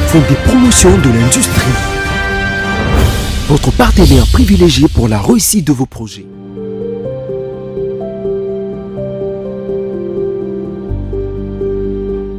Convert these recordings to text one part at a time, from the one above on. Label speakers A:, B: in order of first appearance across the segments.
A: Fonds de promotion de l'industrie. Votre partenaire privilégié pour la réussite de vos projets.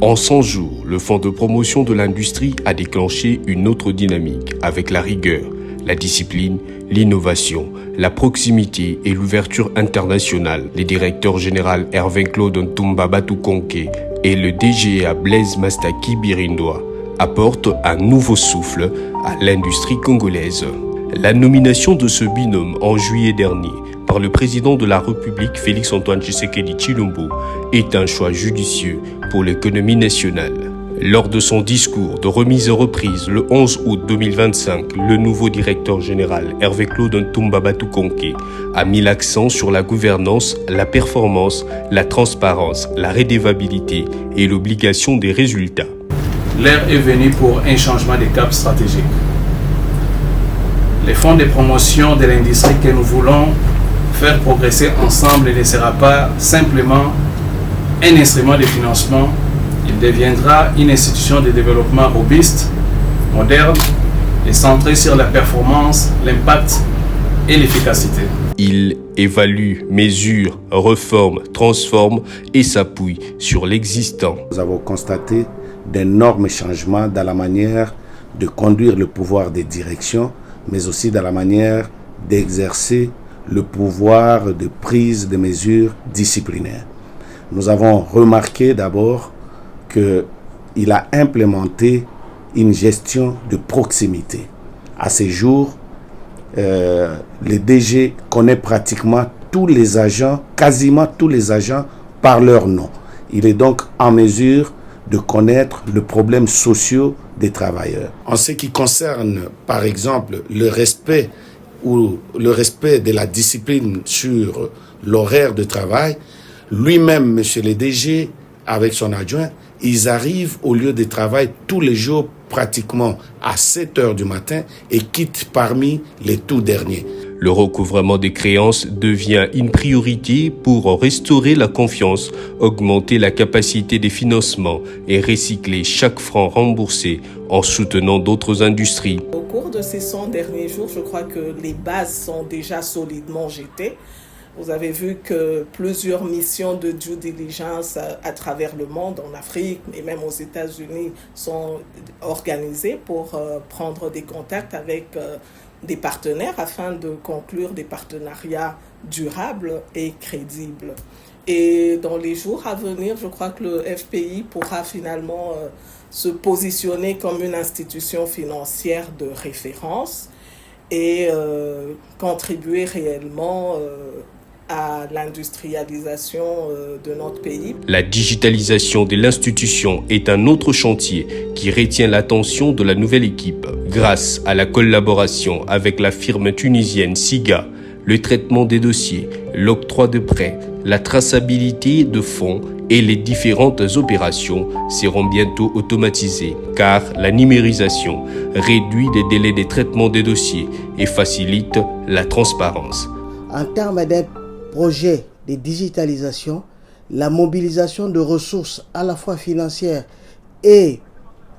B: En 100 jours, le Fonds de promotion de l'industrie a déclenché une autre dynamique avec la rigueur, la discipline, l'innovation, la proximité et l'ouverture internationale. Les directeurs généraux Hervé-Claude Ntumba Batukonke et le DGA Blaise Mastaki Birindoa apportent un nouveau souffle à l'industrie congolaise. La nomination de ce binôme en juillet dernier par le président de la République Félix-Antoine Tshisekedi Tshilombo est un choix judicieux pour l'économie nationale. Lors de son discours de remise et reprise le 11 août 2025, le nouveau directeur général Hervé-Claude Ntumba Batukonke a mis l'accent sur la gouvernance, la performance, la transparence, la redevabilité et l'obligation des résultats.
C: L'heure est venue pour un changement de cap stratégique. Les fonds de promotion de l'industrie que nous voulons faire progresser ensemble ne sera pas simplement un instrument de financement. Il deviendra une institution de développement robuste, moderne et centrée sur la performance, l'impact et l'efficacité.
B: Il évalue, mesure, reforme, transforme et s'appuie sur l'existant.
D: Nous avons constaté d'énormes changements dans la manière de conduire le pouvoir des directions, mais aussi dans la manière d'exercer le pouvoir de prise de mesures disciplinaires. Nous avons remarqué d'abord qu'il a implémenté une gestion de proximité. À ce jour, le DG connaît pratiquement tous les agents, quasiment tous les agents par leur nom. Il est donc en mesure de connaître les problèmes sociaux des travailleurs. En ce qui concerne, par exemple, le respect de la discipline sur l'horaire de travail, lui-même, monsieur le DG, avec son adjoint, ils arrivent au lieu de travail tous les jours pratiquement à 7 heures du matin et quittent parmi les tout derniers.
B: Le recouvrement des créances devient une priorité pour restaurer la confiance, augmenter la capacité des financements et recycler chaque franc remboursé en soutenant d'autres industries.
E: Au cours de ces 100 derniers jours, je crois que les bases sont déjà solidement jetées. Vous avez vu que plusieurs missions de due diligence à travers le monde, en Afrique et même aux États-Unis, sont organisées pour prendre des contacts avec des partenaires afin de conclure des partenariats durables et crédibles. Et dans les jours à venir, je crois que le FPI pourra finalement se positionner comme une institution financière de référence et contribuer réellement à l'industrialisation de notre pays.
B: La digitalisation de l'institution est un autre chantier qui retient l'attention de la nouvelle équipe. Grâce à la collaboration avec la firme tunisienne SIGA, le traitement des dossiers, l'octroi de prêts, la traçabilité de fonds et les différentes opérations seront bientôt automatisées car la numérisation réduit les délais de traitement des dossiers et facilite la transparence.
F: En termes d'un projet de digitalisation, la mobilisation de ressources à la fois financières et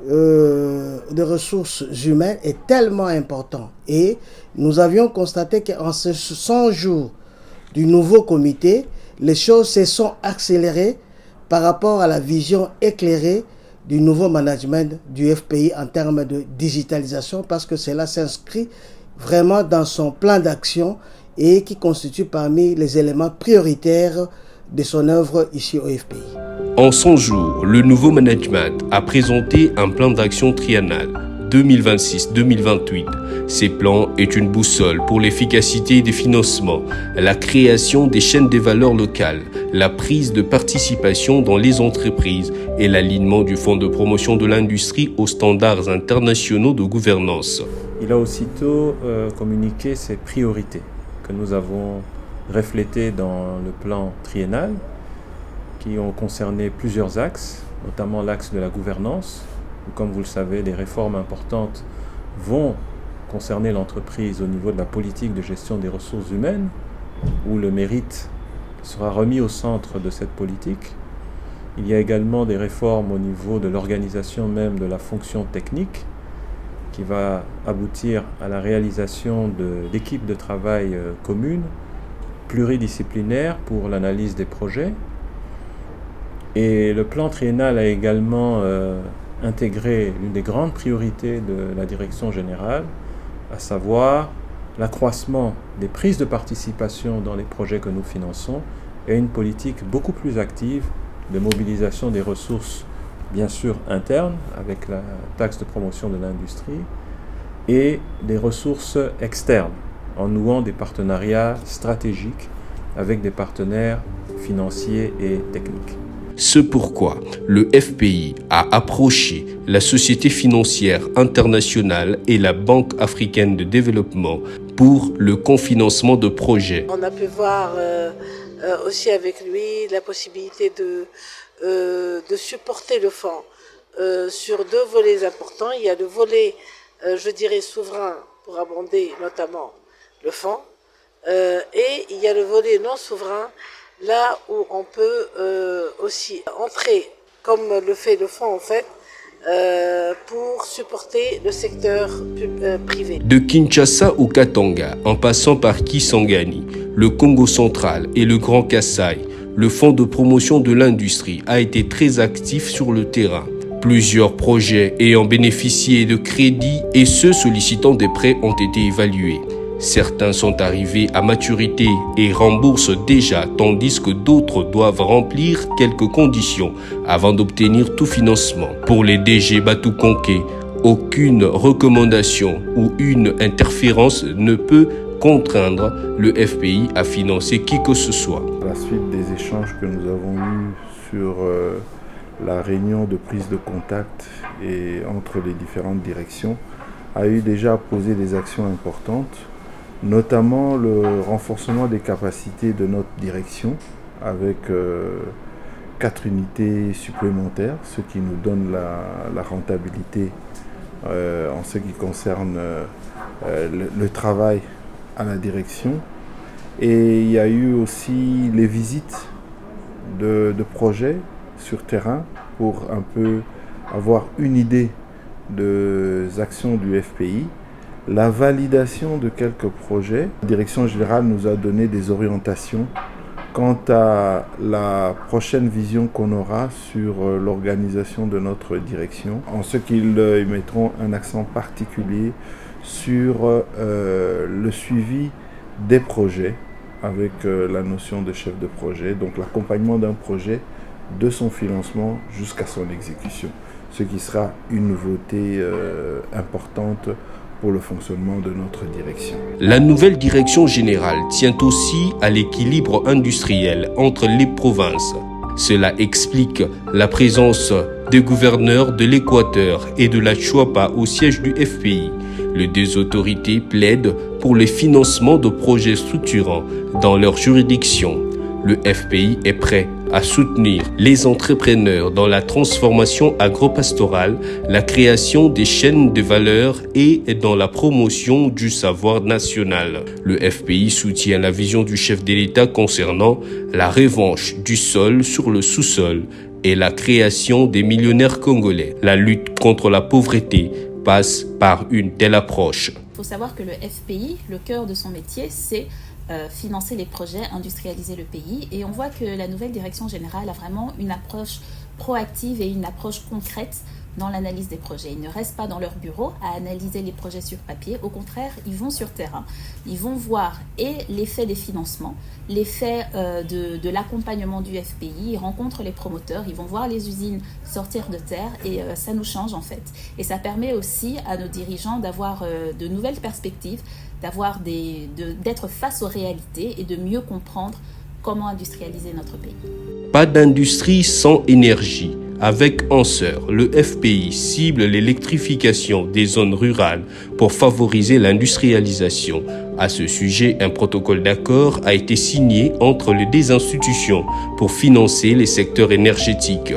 F: de ressources humaines est tellement importante. Et nous avions constaté qu'en ces 100 jours du nouveau comité, les choses se sont accélérées par rapport à la vision éclairée du nouveau management du FPI en termes de digitalisation, parce que cela s'inscrit vraiment dans son plan d'action et qui constitue parmi les éléments prioritaires de son œuvre ici au FPI.
B: En 100 jours, le nouveau management a présenté un plan d'action triennal 2026-2028. Ces plans est une boussole pour l'efficacité des financements, la création des chaînes de valeur locales, la prise de participation dans les entreprises et l'alignement du Fonds de promotion de l'industrie aux standards internationaux de gouvernance.
G: Il a aussitôt communiqué ses priorités que nous avons reflétées dans le plan triennal qui ont concerné plusieurs axes, notamment l'axe de la gouvernance, où, comme vous le savez, des réformes importantes vont concerner l'entreprise au niveau de la politique de gestion des ressources humaines, où le mérite sera remis au centre de cette politique. Il y a également des réformes au niveau de l'organisation même de la fonction technique qui va aboutir à la réalisation d'équipes de travail communes, pluridisciplinaires pour l'analyse des projets. Et le plan triennal a également intégré l'une des grandes priorités de la direction générale, à savoir l'accroissement des prises de participation dans les projets que nous finançons et une politique beaucoup plus active de mobilisation des ressources, bien sûr internes, avec la taxe de promotion de l'industrie, et des ressources externes, en nouant des partenariats stratégiques avec des partenaires financiers et techniques.
B: C'est pourquoi le FPI a approché la Société financière internationale et la Banque africaine de développement pour le cofinancement de projets.
H: On a pu voir aussi avec lui la possibilité de supporter le fonds sur deux volets importants. Il y a le volet, je dirais, souverain pour abonder notamment le fonds, et il y a le volet non souverain, là où on peut aussi entrer, comme le fait le fonds en fait, pour supporter le secteur privé.
B: De Kinshasa au Katanga, en passant par Kisangani, le Congo central et le Grand Kassai, le Fonds de promotion de l'industrie a été très actif sur le terrain. Plusieurs projets ayant bénéficié de crédits et ceux sollicitant des prêts ont été évalués. Certains sont arrivés à maturité et remboursent déjà, tandis que d'autres doivent remplir quelques conditions avant d'obtenir tout financement. Pour les DG Batou-Konké, aucune recommandation ou une interférence ne peut contraindre le FPI à financer qui que ce soit.
I: À la suite des échanges que nous avons eus sur la réunion de prise de contact et entre les différentes directions, a eu déjà posé des actions importantes, notamment le renforcement des capacités de notre direction avec 4 unités supplémentaires, ce qui nous donne la rentabilité en ce qui concerne le travail à la direction. Et il y a eu aussi les visites de projets sur terrain pour un peu avoir une idée des actions du FPI. La validation de quelques projets. La direction générale nous a donné des orientations quant à la prochaine vision qu'on aura sur l'organisation de notre direction, en ce qu'ils mettront un accent particulier sur le suivi des projets avec la notion de chef de projet, donc l'accompagnement d'un projet de son financement jusqu'à son exécution, ce qui sera une nouveauté importante pour le fonctionnement de notre direction.
B: La nouvelle direction générale tient aussi à l'équilibre industriel entre les provinces. Cela explique la présence des gouverneurs de l'Équateur et de la Chuapa au siège du FPI. Les deux autorités plaident pour le financement de projets structurants dans leur juridiction. Le FPI est prêt à soutenir les entrepreneurs dans la transformation agro-pastorale, la création des chaînes de valeur et dans la promotion du savoir national. Le FPI soutient la vision du chef de l'État concernant la revanche du sol sur le sous-sol et la création des millionnaires congolais. La lutte contre la pauvreté passe par une telle approche.
J: Il faut savoir que le FPI, le cœur de son métier, c'est financer les projets, industrialiser le pays. Et on voit que la nouvelle direction générale a vraiment une approche proactive et une approche concrète dans l'analyse des projets. Ils ne restent pas dans leur bureau à analyser les projets sur papier. Au contraire, ils vont sur terrain. Ils vont voir et l'effet des financements, l'effet de l'accompagnement du FPI. Ils rencontrent les promoteurs, ils vont voir les usines sortir de terre et ça nous change en fait. Et ça permet aussi à nos dirigeants d'avoir de nouvelles perspectives, d'être face aux réalités et de mieux comprendre comment industrialiser notre pays.
B: Pas d'industrie sans énergie. Avec Anseur, le FPI cible l'électrification des zones rurales pour favoriser l'industrialisation. À ce sujet, un protocole d'accord a été signé entre les deux institutions pour financer les secteurs énergétiques.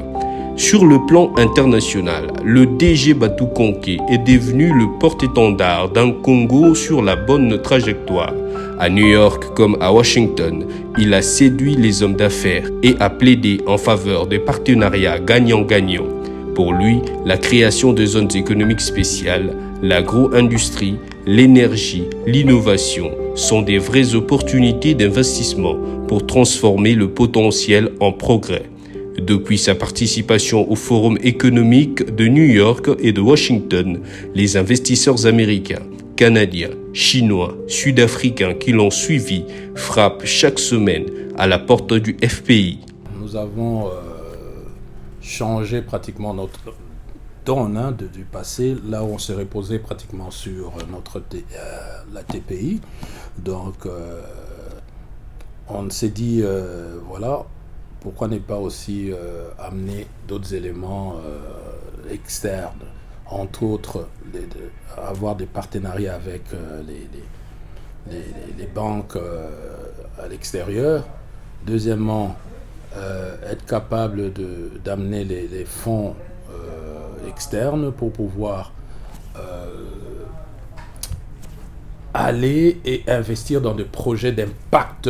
B: Sur le plan international, le DG Batou Konké est devenu le porte-étendard d'un Congo sur la bonne trajectoire. À New York comme à Washington, il a séduit les hommes d'affaires et a plaidé en faveur de partenariats gagnant-gagnant. Pour lui, la création de zones économiques spéciales, l'agro-industrie, l'énergie, l'innovation sont des vraies opportunités d'investissement pour transformer le potentiel en progrès. Depuis sa participation au Forum économique de New York et de Washington, les investisseurs américains, canadiens, chinois, sud-africains qui l'ont suivi frappent chaque semaine à la porte du FPI.
C: Nous avons changé pratiquement notre donne du passé, là où on se reposait pratiquement sur la TPI. Donc, on s'est dit, voilà, pourquoi ne pas aussi amener d'autres éléments externes, entre autres, avoir des partenariats avec les banques à l'extérieur. Deuxièmement, être capable d'amener les fonds externes pour pouvoir aller et investir dans des projets d'impact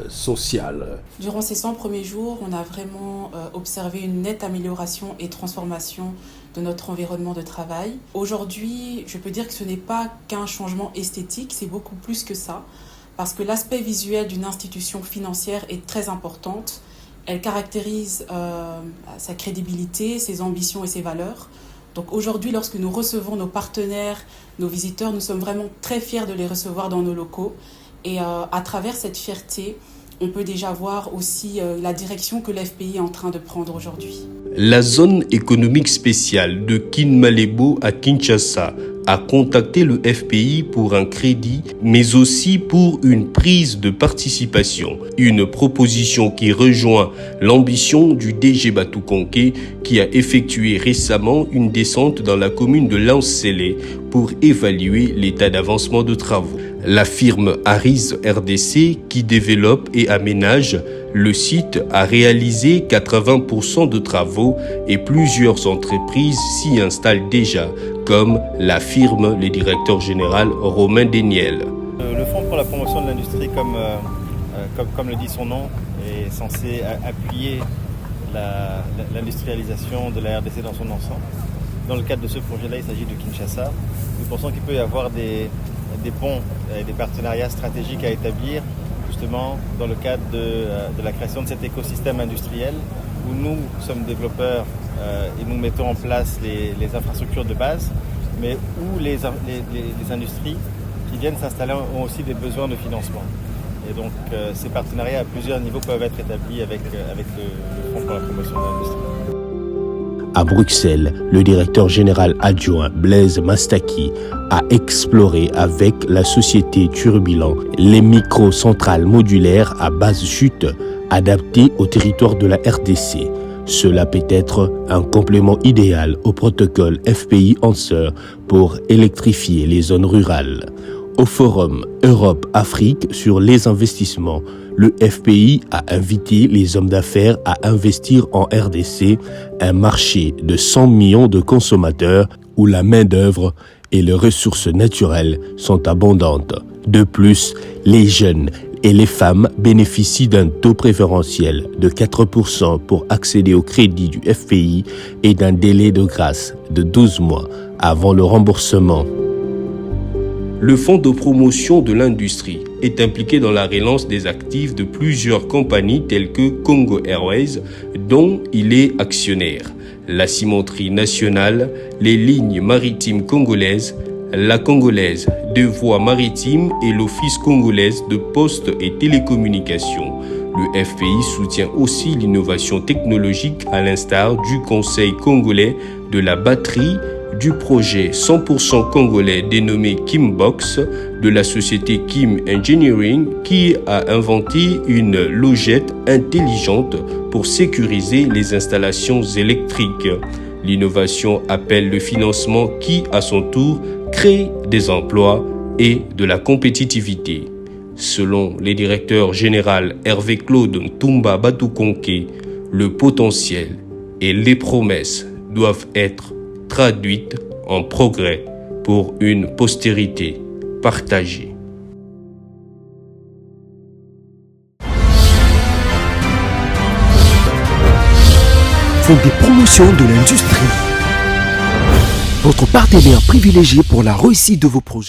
C: social.
K: Durant ces 100 premiers jours, on a vraiment observé une nette amélioration et transformation de notre environnement de travail. Aujourd'hui, je peux dire que ce n'est pas qu'un changement esthétique, c'est beaucoup plus que ça, parce que l'aspect visuel d'une institution financière est très importante. Elle caractérise sa crédibilité, ses ambitions et ses valeurs. Donc aujourd'hui, lorsque nous recevons nos partenaires, nos visiteurs, nous sommes vraiment très fiers de les recevoir dans nos locaux. Et à travers cette fierté, on peut déjà voir aussi la direction que l'FPI est en train de prendre aujourd'hui.
B: La zone économique spéciale de Kinmalebo à Kinshasa a contacté le FPI pour un crédit, mais aussi pour une prise de participation. Une proposition qui rejoint l'ambition du DG Batou Konké, qui a effectué récemment une descente dans la commune de Lansele pour évaluer l'état d'avancement de travaux. La firme Aris RDC, qui développe et aménage le site, a réalisé 80% de travaux et plusieurs entreprises s'y installent déjà, comme l'affirme le directeur général Romain Deniel.
L: Le Fonds pour la promotion de l'industrie, comme le dit son nom, est censé appuyer l'industrialisation de la RDC dans son ensemble. Dans le cadre de ce projet-là, il s'agit de Kinshasa. Nous pensons qu'il peut y avoir des ponts et des partenariats stratégiques à établir justement dans le cadre de la création de cet écosystème industriel où nous sommes développeurs et nous mettons en place les infrastructures de base, mais où les industries qui viennent s'installer ont aussi des besoins de financement. Et donc ces partenariats à plusieurs niveaux peuvent être établis avec le Fonds pour la promotion de l'industrie.
A: À Bruxelles, le directeur général adjoint Blaise Mastaki a exploré avec la société Turbilan les micro-centrales modulaires à basse chute adaptées au territoire de la RDC. Cela peut être un complément idéal au protocole FPI-Answer pour électrifier les zones rurales. Au forum Europe-Afrique sur les investissements, le FPI a invité les hommes d'affaires à investir en RDC, un marché de 100 millions de consommateurs où la main-d'œuvre et les ressources naturelles sont abondantes. De plus, les jeunes et les femmes bénéficient d'un taux préférentiel de 4% pour accéder au crédit du FPI et d'un délai de grâce de 12 mois avant le remboursement.
B: Le Fonds de promotion de l'industrie est impliqué dans la relance des actifs de plusieurs compagnies telles que Congo Airways, dont il est actionnaire, la cimenterie nationale, les lignes maritimes congolaises, la Congolaise de voies maritimes et l'Office congolaise de postes et télécommunications. Le FPI soutient aussi l'innovation technologique à l'instar du Conseil congolais de la batterie, du projet 100% congolais dénommé Kimbox, de la société Kim Engineering qui a inventé une logette intelligente pour sécuriser les installations électriques. L'innovation appelle le financement qui, à son tour, crée des emplois et de la compétitivité. Selon le directeur général Hervé Claude Ntumba Batou Konké, le potentiel et les promesses doivent être traduites en progrès pour une postérité partagée.
M: Fonds de promotion de l'industrie. Votre partenaire privilégié pour la réussite de vos projets.